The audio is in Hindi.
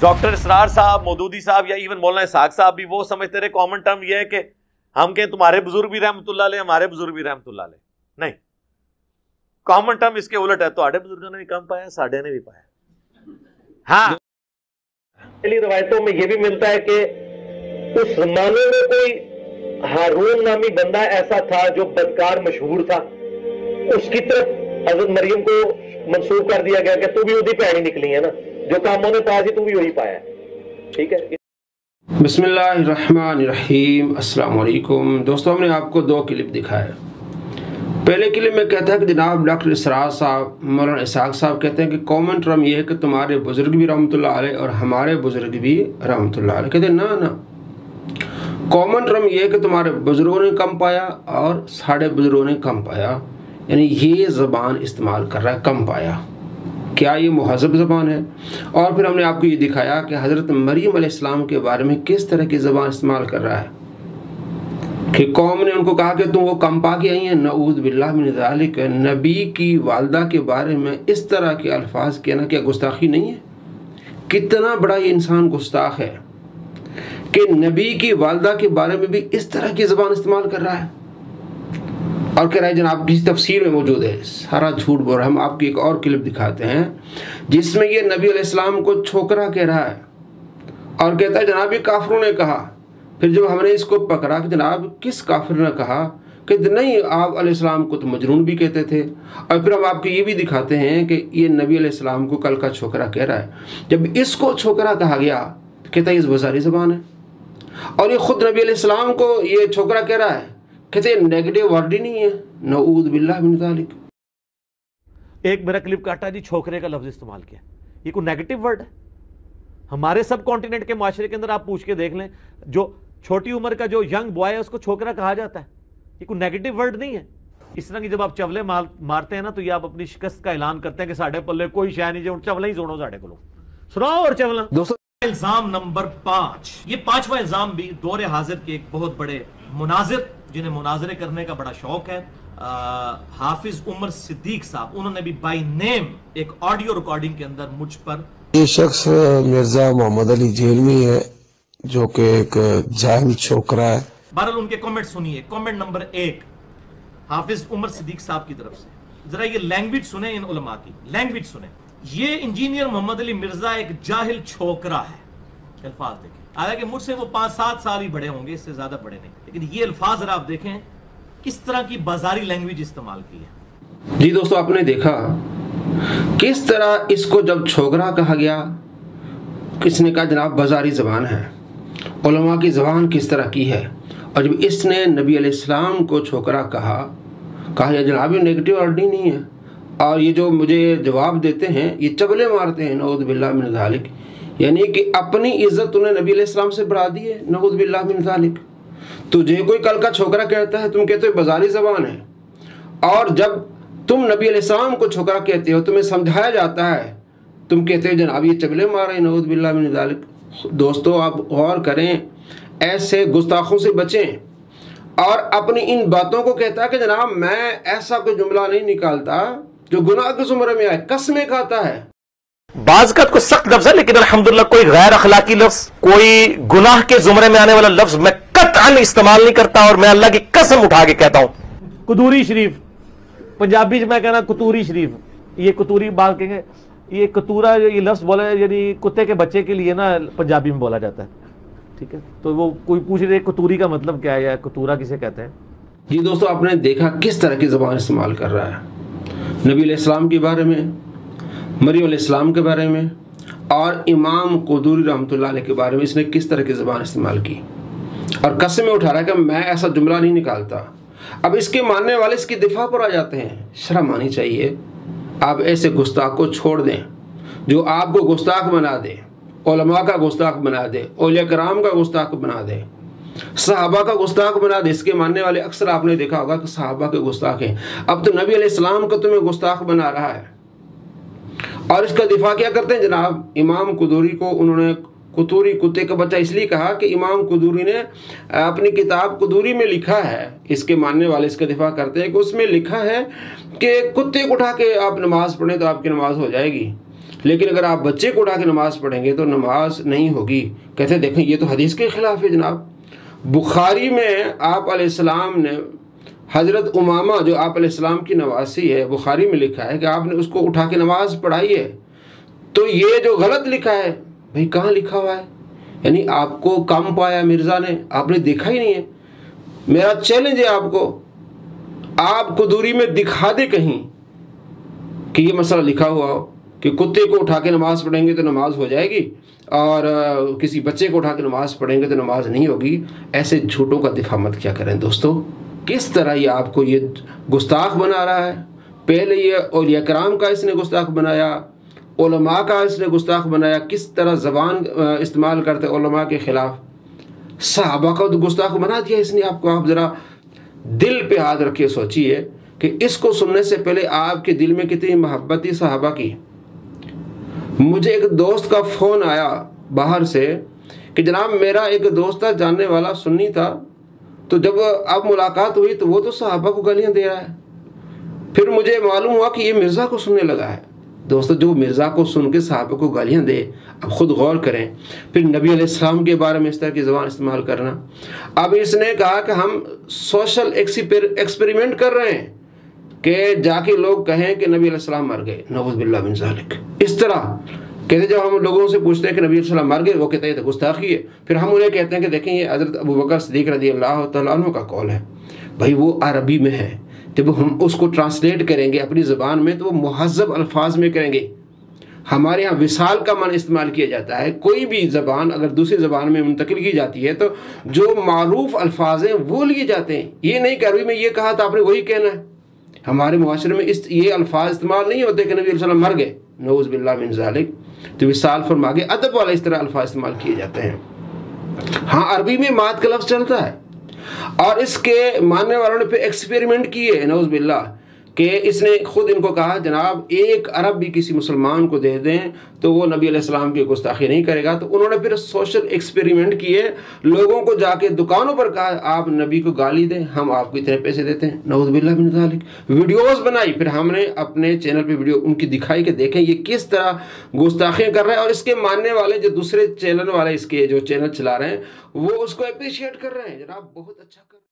डॉक्टर इसरार साहब, मौदूदी साहब या इवन मौलाना इसाक साहब भी वो समझते रहे कॉमन टर्म ये है कि हम कहें तुम्हारे बुजुर्ग भी रहमतुल्लाह अलैह, हमारे बुजुर्ग भी रहमतुल्लाह अलैह। नहीं, कॉमन टर्म इसके उलट है। तुम्हारे बुजुर्गों ने भी कम पाया, साढ़े ने भी पाया। हाँ, रवायतों में यह भी मिलता है कि उस जमाने में कोई हारून नामी बंदा ऐसा था जो बदकार मशहूर था, उसकी तरफ हजरत मरियम को मंसूब कर दिया गया कि तू भी उसी पैनी निकली है ना, जो कामों ने पाया तू भी वही पाया। ठीक है। बिस्मिल्लाहिर्रहमानिर्रहीम। अस्सलाम वालेकुम दोस्तों, हमने आपको दो क्लिप दिखाए। पहले क्लिप में कहता है कि जनाब डॉक्टर इसरार साहब, मौलाना इसाक साहब कहते हैं कि कॉमन टर्म ये है कि तुम्हारे बुजुर्ग भी रहमतुल्लाह अलैह और हमारे बुजुर्ग भी रहमतुल्लाह अलैह। कहते हैं ना, कॉमन टर्म ये है कि तुम्हारे बुजुर्गों ने कम पाया और साढ़े बुजुर्गों ने कम पाया, यानी ये ज़बान इस्तेमाल कर रहा है कम पाया। क्या ये मुहज़्ज़ब ज़बान है? और फिर हमने आपको ये दिखाया कि हज़रत मरियम अलैहिस्सलाम के बारे में किस तरह की ज़बान इस्तेमाल कर रहा है कि कौम ने उनको कहा कि तुम वो कम पा के आई हैं। नऊज़ बिल्लाह मिन ज़ालिक। नबी की वालदा के बारे में इस तरह के अल्फाज कहना क्या गुस्ताखी नहीं है? कितना बड़ा ये इंसान गुस्ताख है कि नबी की वालदा के बारे में भी इस तरह की ज़बान इस्तेमाल कर रहा है और कह रहा है जनाब किसी तफसीर में मौजूद है। सारा झूठ बोल रहा है। हम आपकी एक और क्लिप दिखाते हैं जिसमें ये नबी अलैहिस्सलाम को छोकरा कह रहा है और कहता है जनाब ये काफिरों ने कहा। फिर जब हमने इसको पकड़ा कि जनाब किस काफिर ने कहा, कि नहीं आप अलैहिस्सलाम को तो मजनून भी कहते थे। और फिर हम आपको ये भी दिखाते हैं कि ये नबी अलैहिस्सलाम को कल का छोकरा कह रहा है। जब इसको छोकरा कहा गया कहता है इस बाजारी ज़बान है, और ये खुद नबी अलैहिस्सलाम को ये छोकरा कह रहा है, कहते नेगेटिव वर्ड ही नहीं है। नऊज़ बिल्लाह मिन ज़ालिक। एक मेरा क्लिप काटा जी, छोकरे का लफ्ज इस्तेमाल किया, ये कोई नेगेटिव वर्ड है? हमारे सब कॉन्टिनेंट के माशरे के अंदर आप पूछ के देख लें, जो छोटी उम्र का जो यंग बॉय है उसको छोकरा कहा जाता है। ये कोई नेगेटिव वर्ड नहीं है। इस तरह की जब आप चवले मारते हैं ना, तो ये आप अपनी शिकस्त का ऐलान करते हैं कि साढ़े पल्ले कोई शय नहीं, जो चवले ही सुनो साढ़े को सुनाओ और चवला। दोस्तों, इल्जाम नंबर 5, ये पांचवा इल्जाम भी दौरे हाजिर के एक बहुत बड़े मुनाजिर, जिन्हें मुनाजरे करने का बड़ा शौक है, हाफिज उमर सिद्दीक साहब, उन्होंने भी बाय नेम एक ऑडियो रिकॉर्डिंग के अंदर मुझ पर, ये शख्स मिर्जा मोहम्मद अली जेलवी है जो कि एक जाहिल छोकरा है। बहरहाल उनके कमेंट सुनिए। कमेंट नंबर 1 हाफिज उमर सिद्दीक साहब की तरफ से, जरा ये लैंग्वेज सुने, इन उलमा की लैंग्वेज सुने। ये इंजीनियर मोहम्मद अली मिर्जा एक जाहिल छोकरा है। अल्फाज देखें, हालांकि मुझसे वो 5-7 साल ही बड़े होंगे, इससे ज्यादा बड़े नहीं, लेकिन ये अल्फाज जरा आप देखें किस तरह की बाजारी लैंग्वेज इस्तेमाल की है। जी दोस्तों, आपने देखा किस तरह इसको जब छोकरा कहा गया, किसने कहा जनाब बाजारी ज़बान है, उलमा की ज़बान किस तरह की है। और जब इसने नबी अलैहिस्सलाम को छोकरा कहा यह जनाब ये नेगेटिव वर्ड ही नहीं है। और ये जो मुझे जवाब देते हैं ये चबले मारते हैं, नऊज़ बिल्लाह मिन ज़ालिक, यानी कि अपनी इज्जत उन्हें नबी अलैहिस्सलाम से बढ़ा दी है। नऊज़ बिल्लाह मिन ज़ालिक। तुझे कोई कल का छोकरा कहता है, तुम कहते हो बाजारी ज़बान है, और जब तुम नबी अलैहिस्सलाम को छोकरा कहते हो, तुम्हें समझाया जाता है, तुम कहते हो जनाब ये चबले मार रहे हैं। नऊज़ बिल्लाह मिन ज़ालिक। दोस्तों, आप गौर करें, ऐसे गुस्ताखों से बचें। और अपनी इन बातों को कहता है कि जनाब मैं ऐसा कोई जुमला नहीं निकालता जो गुनाह के ज़ुमरे में आए, कसमें खाता है। बाज़ को सख्त लफ्ज़ है, लेकिन अल्हम्दुलिल्लाह कोई गैर अखलाकी लफ्ज़, कोई गुनाह के जुमरे में आने वाला लफ्ज़ मैं कतअन इस्तेमाल नहीं करता, और मैं अल्लाह की कसम उठा के कहता हूं। कुतूरी शरीफ, पंजाबी में मैं कहना कुतूरी शरीफ, ये कुतूरी बाल कहेंगे, ये कतूरा ये लफ्ज़ बोला यानी कुत्ते के बच्चे के लिए ना पंजाबी में बोला जाता है। ठीक है, तो वो कोई पूछ रहे कतूरी का मतलब क्या है या कतूरा किसे कहते हैं। जी दोस्तों, आपने देखा किस तरह की ज़बान इस्तेमाल कर रहा है नबी अलैहिस्सलाम के बारे में, मरियम अलैहिस्सलाम के बारे में, और इमाम कुदूरी रहमतुल्लाह अलैह के बारे में इसने किस तरह की ज़बान इस्तेमाल की, और कसमें उठा रहा है कि मैं ऐसा जुमला नहीं निकालता। अब इसके मानने वाले इसकी दिफा पर आ जाते हैं। शर्म आनी चाहिए। आप ऐसे गुस्ताख को छोड़ दें जो आपको गुस्ताख बना दे, उलमा का गुस्ताख बना दे, औलिया कराम का गुस्ताख बना दे, सहाबा का गुस्ताख बना दे। इसके मानने वाले अक्सर आपने देखा होगा कि सहाबा के गुस्ताख हैं। अब तो नबी अलैहिस्सलाम को तुम्हें गुस्ताख बना रहा है, और इसका दिफा क्या करते हैं जनाब। इमाम कुदूरी को उन्होंने कुतूरी, कुत्ते का बच्चा, इसलिए कहा कि इमाम कुदूरी ने अपनी किताब कुदूरी में लिखा है, इसके मानने वाले इसका दिफा करते हैं कि उसमें लिखा है कि कुत्ते को उठा के आप नमाज पढ़ें तो आपकी नमाज हो जाएगी। लेकिन अगर आप बच्चे को उठा के नमाज़ पढ़ेंगे तो नमाज नहीं होगी। कहते देखें ये तो हदीस के ख़िलाफ़ है जनाब। बुखारी में आप अलैहिस्सलाम ने हज़रत उमामा जो आप अलैहिस्सलाम की नवासी है, बुखारी में लिखा है कि आपने उसको उठा के नमाज़ पढ़ाई है। तो ये जो गलत लिखा है भाई, कहाँ लिखा हुआ है? यानी आपको कम पाया मिर्ज़ा ने, आपने देखा ही नहीं है। मेरा चैलेंज है आपको दूरी में दिखा दे कहीं कि ये मसला लिखा हुआ हो कि कुत्ते को उठा के नमाज़ पढ़ेंगे तो नमाज हो जाएगी और किसी बच्चे को उठा के नमाज़ पढ़ेंगे तो नमाज नहीं होगी। ऐसे झूठों का दिफा मत क्या करें दोस्तों। किस तरह ये आपको ये गुस्ताख बना रहा है। पहले ये औलिया कराम का इसने गुस्ताख बनाया, उलमा का इसने गुस्ताख बनाया, किस तरह ज़बान इस्तेमाल करते उलमा के ख़िलाफ़। सहाबा का तो गुस्ताख बना दिया इसने आपको। आप ज़रा दिल पे हाथ रखिए, सोचिए कि इसको सुनने से पहले आपके दिल में कितनी मोहब्बत थी सहाबा की। मुझे एक दोस्त का फ़ोन आया बाहर से कि जनाब मेरा एक दोस्त था जानने वाला सुन्नी था, तो जब अब मुलाकात हुई तो वो तो सहाबा को गालियाँ दे रहा है। फिर मुझे मालूम हुआ कि ये मिर्ज़ा को सुनने लगा है। दोस्तों जो मिर्ज़ा को सुन के सहाबा को गालियाँ दे, अब ख़ुद गौर करें। फिर नबी अलैहिस्सलाम के बारे में इस तरह की ज़बान इस्तेमाल करना। अब इसने कहा कि हम सोशल एक्सपेरिमेंट कर रहे हैं कि जाके लोग कहें कि नबी अलैहिस्सलाम मर गए, नऊज़ बिल्लाह मिन ज़ालिक। इस तरह कहते जब हम लोगों से पूछते हैं कि नबी अलैहिस्सलाम मर गए, वो कहते हैं तो गुस्ताखी है। फिर हम उन्हें कहते हैं कि देखें ये हज़रत अबू बकर सिद्दीक़ रज़ियल्लाहु तआला अन्हु का कौल है। भाई वो अरबी में है, जब हम उसको ट्रांसलेट करेंगे अपनी ज़बान में तो वो मुहज़्ज़ब अल्फाज में करेंगे। हमारे यहाँ विसाल का मन इस्तेमाल किया जाता है। कोई भी ज़बान अगर दूसरी ज़बान में मुंतकिल की जाती है तो जो मारूफ अल्फाज हैं वो लिए जाते हैं। ये नहीं कि अरबी में ये कहा था आपने वही कहना है। हमारे मुआशरे में ये अल्फाज इस्तेमाल नहीं होते कि नबी अलैहिस्सलाम मर गए, नऊज़ बिल्लाह मिन ज़ालिक। तो विसाल फरमा के अदब वाला इस तरह अल्फाज इस्तेमाल किए जाते हैं। हाँ अरबी में मात का लफ्ज़ चलता है और इसके मानने वालों ने फिर एक्सपेरिमेंट किए नऊज़ बिल्लाह कि इसने खुद इनको कहा जनाब एक अरब भी किसी मुसलमान को दे दें तो वो नबी अलैहिस्सलाम की गुस्ताखी नहीं करेगा। तो उन्होंने फिर सोशल एक्सपेरिमेंट किए, लोगों को जाके दुकानों पर कहा आप नबी को गाली दें, हम आपको इतने पैसे देते हैं, नऊज़ बिल्लाह मिन ज़ालिक। वीडियोस बनाई, फिर हमने अपने चैनल पे वीडियो उनकी दिखाई कि देखें ये किस तरह गुस्ताखियाँ कर रहे हैं। और इसके मानने वाले जो दूसरे चैनल वाले इसके जो चैनल चला रहे हैं वो उसको अप्रिशिएट कर रहे हैं। जनाब बहुत अच्छा कर